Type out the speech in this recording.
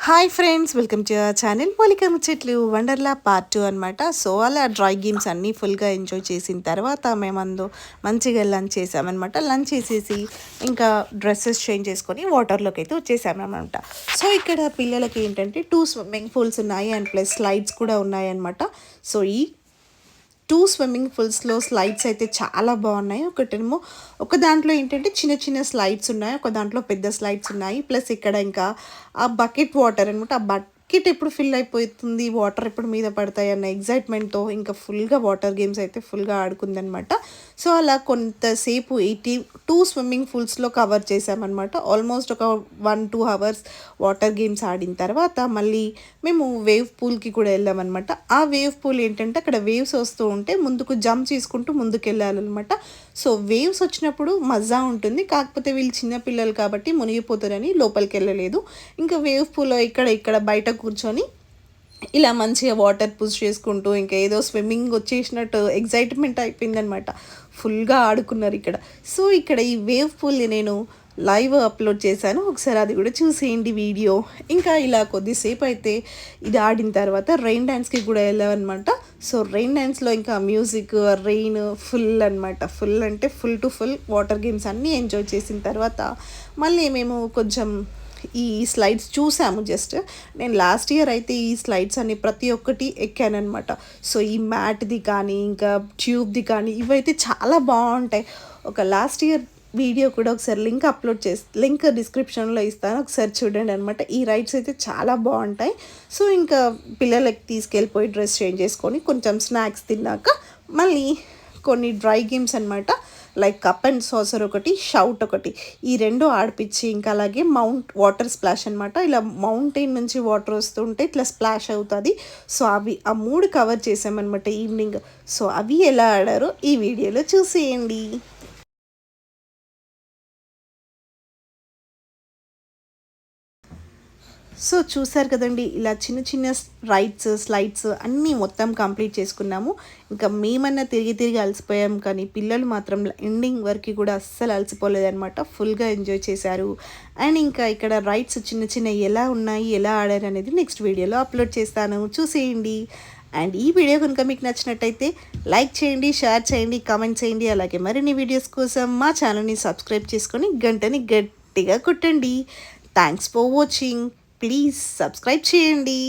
Hi friends, welcome to our channel పోలిక ముచ్చట్లు Wonderla part 2 అనమాట. సో అలా డ్రై గేమ్స్ అన్నీ ఫుల్గా ఎంజాయ్ చేసిన తర్వాత మేము మంచిగా లంచ్ చేసామన్నమాట. లంచ్ చేసేసి ఇంకా డ్రెస్సెస్ చేంజ్ చేసుకొని వాటర్లోకి అయితే వచ్చేసామన్నమాట. సో ఇక్కడ పిల్లలకి ఏంటంటే 2 స్విమ్మింగ్ పూల్స్ ఉన్నాయి అండ్ ప్లస్ స్లైడ్స్ కూడా ఉన్నాయన్నమాట. సో ఈ 2 స్విమ్మింగ్ పూల్స్‌లో స్లైడ్స్ అయితే చాలా బాగున్నాయి. ఒకటేమో ఒక దాంట్లో ఏంటంటే చిన్న చిన్న స్లైడ్స్ ఉన్నాయి. ఒక దాంట్లో పెద్ద స్లైడ్స్ ఉన్నాయి. ప్లస్ ఇక్కడ ఇంకా ఆ బకెట్ వాటర్ అనమాట. ఆ బకెట్ ఎప్పుడు ఫిల్ అయిపోతుంది, వాటర్ ఎప్పుడు మీద పడతాయి అన్న ఎక్సైట్మెంట్‌తో ఇంకా ఫుల్‌గా వాటర్ గేమ్స్ అయితే ఫుల్‌గా ఆడుకుందనమాట. సో అలా కొంతసేపు 2 స్విమ్మింగ్ పూల్స్‌లో కవర్ చేసామన్నమాట. ఆల్మోస్ట్ ఒక 1-2 అవర్స్ వాటర్ గేమ్స్ ఆడిన తర్వాత మళ్ళీ మేము వేవ్ పూల్‌కి కూడా వెళ్ళామన్నమాట. ఆ వేవ్ పూల్ ఏంటంటే అక్కడ వేవ్స్ వస్తూ ఉంటే ముందుకు జంప్ చేసుకుంటూ ముందుకెళ్ళాలన్నమాట. సో వేవ్స్ వచ్చినప్పుడు మజా ఉంటుంది. కాకపోతే వీళ్ళు చిన్న పిల్లలు కాబట్టి మునిగిపోతారని లోపలికెళ్ళలేదు. ఇంకా వేవ్ పూల్‌లో ఇక్కడ బయట కూర్చొని ఇలా మంచిగా వాటర్ పుష్ చేసుకుంటూ ఇంకా ఏదో స్విమ్మింగ్ వచ్చేసినట్టు ఎగ్జైట్మెంట్ అయిపోయిందనమాట. ఫుల్గా ఆడుకున్నారు ఇక్కడ. సో ఇక్కడ ఈ వేవ్ పూల్ని నేను లైవ్ అప్లోడ్ చేశాను, ఒకసారి అది కూడా చూసేయండి వీడియో. ఇంకా ఇలా కొద్దిసేపు అయితే ఇది ఆడిన తర్వాత రెయిన్ డ్యాన్స్కి కూడా వెళ్ళామన్నమాట. సో రెయిన్ డ్యాన్స్లో ఇంకా మ్యూజిక్, రెయిన్ ఫుల్ అనమాట. ఫుల్ అంటే full to full water games అన్నీ ఎంజాయ్ చేసిన తర్వాత మళ్ళీ మేము కొంచెం ఈ స్లైడ్స్ చూసాము. జస్ట్ నేను లాస్ట్ ఇయర్ అయితే ఈ స్లైడ్స్ అన్ని ప్రతి ఒక్కటి ఎక్కానమాట. సో ఈ మ్యాట్ది కానీ ఇంకా ట్యూబ్ది కానీ ఇవైతే చాలా బాగుంటాయి. ఒక లాస్ట్ ఇయర్ వీడియో కూడా ఒకసారి లింక్ డిస్క్రిప్షన్లో ఇస్తాను, ఒకసారి చూడండి అనమాట. ఈ రైడ్స్ అయితే చాలా బాగుంటాయి. సో ఇంకా పిల్లలకి తీసుకెళ్ళిపోయి డ్రెస్ చేంజ్ చేసుకొని కొంచెం స్నాక్స్ తిన్నాక మళ్ళీ కొన్ని డ్రై గేమ్స్ అనమాట. లైక్ కప్ అండ్ సాసర్ ఒకటి, షౌట్ ఒకటి, ఈ రెండు ఆడిపించి ఇంకా అలాగే వాటర్ స్ప్లాష్ అనమాట. ఇలా మౌంటైన్ నుంచి వాటర్ వస్తుంటే ఇట్లా స్ప్లాష్ అవుతుంది. సో అవి ఆ 3 కవర్ చేసామన్నమాట ఈవినింగ్. సో అవి ఎలా ఆడారో ఈ వీడియోలో చూసేయండి. సో చూసారు కదండి, ఇలా చిన్న చిన్న రైడ్స్, స్లైడ్స్ అన్నీ మొత్తం కంప్లీట్ చేసుకున్నాము. ఇంకా మేమన్నా తిరిగి అలసిపోయాం, కానీ పిల్లలు మాత్రం ఎండింగ్ వరకు కూడా అస్సలు అలసిపోలేదన్నమాట. ఫుల్గా ఎంజాయ్ చేశారు. అండ్ ఇంకా ఇక్కడ రైడ్స్ చిన్న ఎలా ఉన్నాయి, ఎలా ఆడారు అనేది నెక్స్ట్ వీడియోలో అప్లోడ్ చేస్తాను, చూసేయండి. అండ్ ఈ వీడియో కనుక మీకు నచ్చినట్టయితే లైక్ చేయండి, షేర్ చేయండి, కామెంట్ చేయండి. అలాగే మరిన్ని వీడియోస్ కోసం మా ఛానల్ని సబ్స్క్రైబ్ చేసుకొని గంటని గట్టిగా కొట్టండి. Thanks for watching. Please subscribe చేయండి.